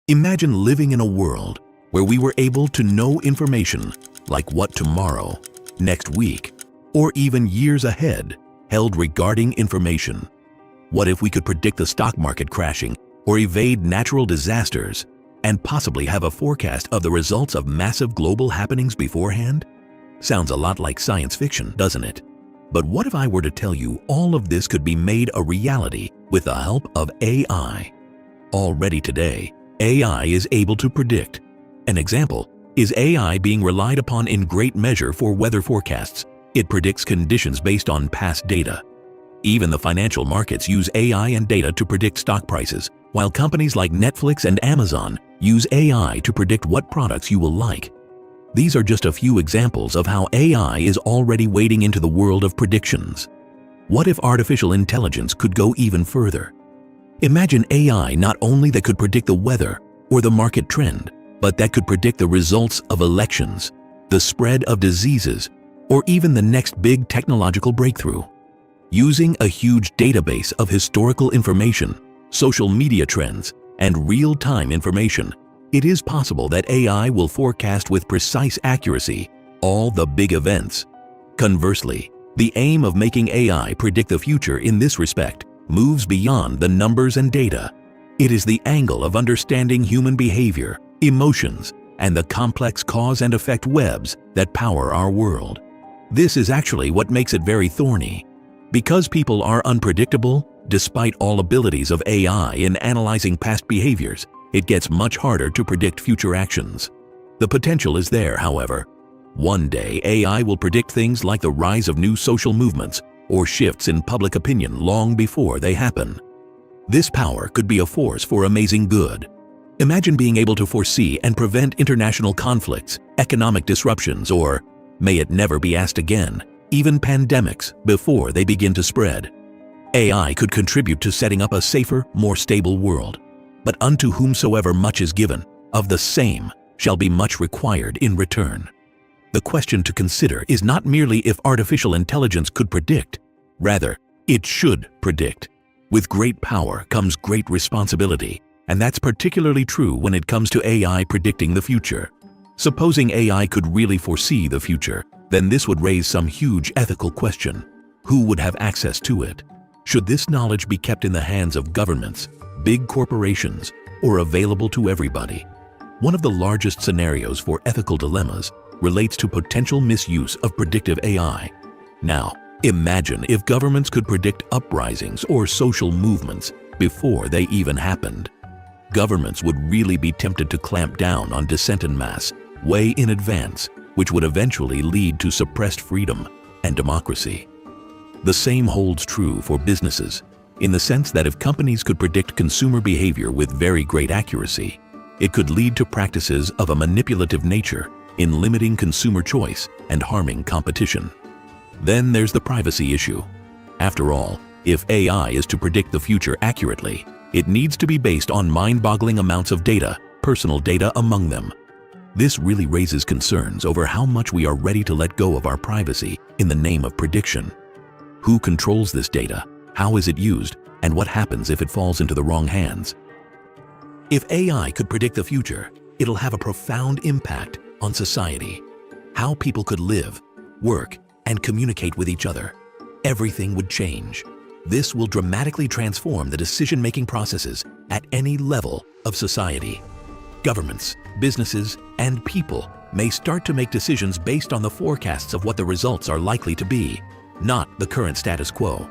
Imagine living in a world where we were able to know information like what tomorrow, next week, or even years ahead held regarding information. What if we could predict the stock market crashing or evade natural disasters and possibly have a forecast of the results of massive global happenings beforehand? Sounds a lot like science fiction, doesn't it? But what if I were to tell you all of this could be made a reality with the help of AI? Already today, AI is able to predict. An example is AI being relied upon in great measure for weather forecasts. It predicts conditions based on past data. Even the financial markets use AI and data to predict stock prices, while companies like Netflix and Amazon use AI to predict what products you will like. These are just a few examples of how AI is already wading into the world of predictions. What if artificial intelligence could go even further? Imagine AI not only that could predict the weather or the market trend, but that could predict the results of elections, the spread of diseases, or even the next big technological breakthrough. Using a huge database of historical information, social media trends, and real-time information, it is possible that AI will forecast with precise accuracy all the big events. Conversely, the aim of making AI predict the future in this respect moves beyond the numbers and data. It is the angle of understanding human behavior, emotions, and the complex cause and effect webs that power our world. This is actually what makes it very thorny. Because people are unpredictable, despite all abilities of AI in analyzing past behaviors, it gets much harder to predict future actions. The potential is there, however. One day, AI will predict things like the rise of new social movements or shifts in public opinion long before they happen. This power could be a force for amazing good. Imagine being able to foresee and prevent international conflicts, economic disruptions, or, may it never be asked again, even pandemics before they begin to spread. AI could contribute to setting up a safer, more stable world. But unto whomsoever much is given, of the same shall be much required in return. The question to consider is not merely if artificial intelligence could predict, rather, it should predict. With great power comes great responsibility, and that's particularly true when it comes to AI predicting the future. Supposing AI could really foresee the future, then this would raise some huge ethical question. Who would have access to it? Should this knowledge be kept in the hands of governments, big corporations, or available to everybody? One of the largest scenarios for ethical dilemmas relates to potential misuse of predictive AI. Now, imagine if governments could predict uprisings or social movements before they even happened. Governments would really be tempted to clamp down on dissent en masse way in advance, which would eventually lead to suppressed freedom and democracy. The same holds true for businesses, in the sense that if companies could predict consumer behavior with very great accuracy, it could lead to practices of a manipulative nature in limiting consumer choice and harming competition. Then there's the privacy issue. After all, if AI is to predict the future accurately, it needs to be based on mind-boggling amounts of data, personal data among them. This really raises concerns over how much we are ready to let go of our privacy in the name of prediction. Who controls this data? How is it used? And what happens if it falls into the wrong hands? If AI could predict the future, it'll have a profound impact on society. How people could live, work, and communicate with each other. Everything would change. This will dramatically transform the decision-making processes at any level of society. Governments, businesses, and people may start to make decisions based on the forecasts of what the results are likely to be, not the current status quo.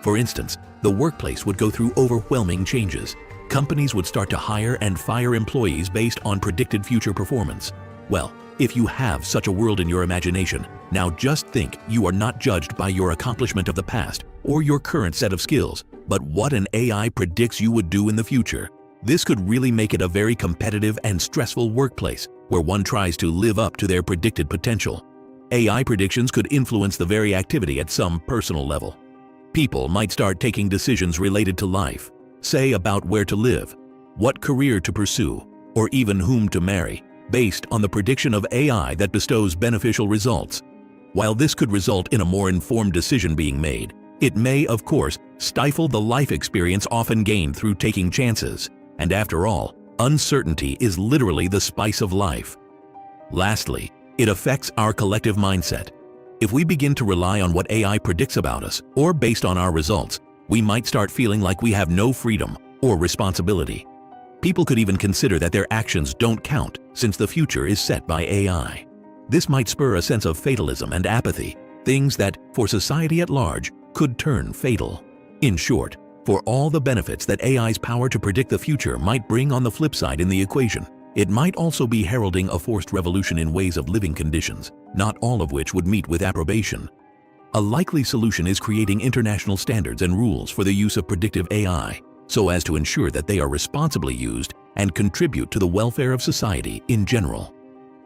For instance, the workplace would go through overwhelming changes. Companies would start to hire and fire employees based on predicted future performance. Well, if you have such a world in your imagination, now just think you are not judged by your accomplishment of the past or your current set of skills, but what an AI predicts you would do in the future. This could really make it a very competitive and stressful workplace where one tries to live up to their predicted potential. AI predictions could influence the very activity at some personal level. People might start taking decisions related to life, say about where to live, what career to pursue, or even whom to marry, based on the prediction of AI that bestows beneficial results. While this could result in a more informed decision being made, it may, of course, stifle the life experience often gained through taking chances. And after all, Uncertainty is literally the spice of life. Lastly, it affects our collective mindset. If we begin to rely on what AI predicts about us or based on our results, we might start feeling like we have no freedom or responsibility. People could even consider that their actions don't count since the future is set by AI. This might spur a sense of fatalism and apathy, things that, for society at large, could turn fatal. In short, for all the benefits that AI's power to predict the future might bring on the flip side in the equation, it might also be heralding a forced revolution in ways of living conditions, not all of which would meet with approbation. A likely solution is creating international standards and rules for the use of predictive AI, so as to ensure that they are responsibly used and contribute to the welfare of society in general.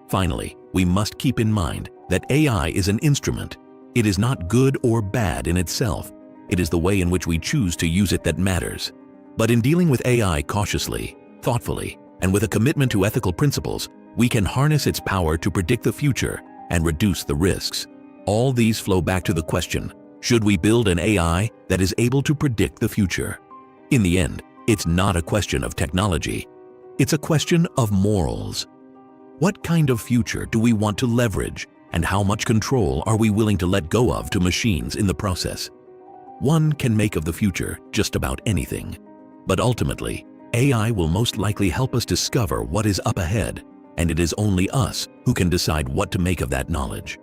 Finally, we must keep in mind that AI is an instrument. It is not good or bad in itself. It is the way in which we choose to use it that matters. But in dealing with AI cautiously, thoughtfully, and with a commitment to ethical principles, we can harness its power to predict the future and reduce the risks. All these flow back to the question, should we build an AI that is able to predict the future? In the end, it's not a question of technology. It's a question of morals. What kind of future do we want to leverage, and how much control are we willing to let go of to machines in the process? One can make of the future just about anything, but ultimately, AI will most likely help us discover what is up ahead, and it is only us who can decide what to make of that knowledge.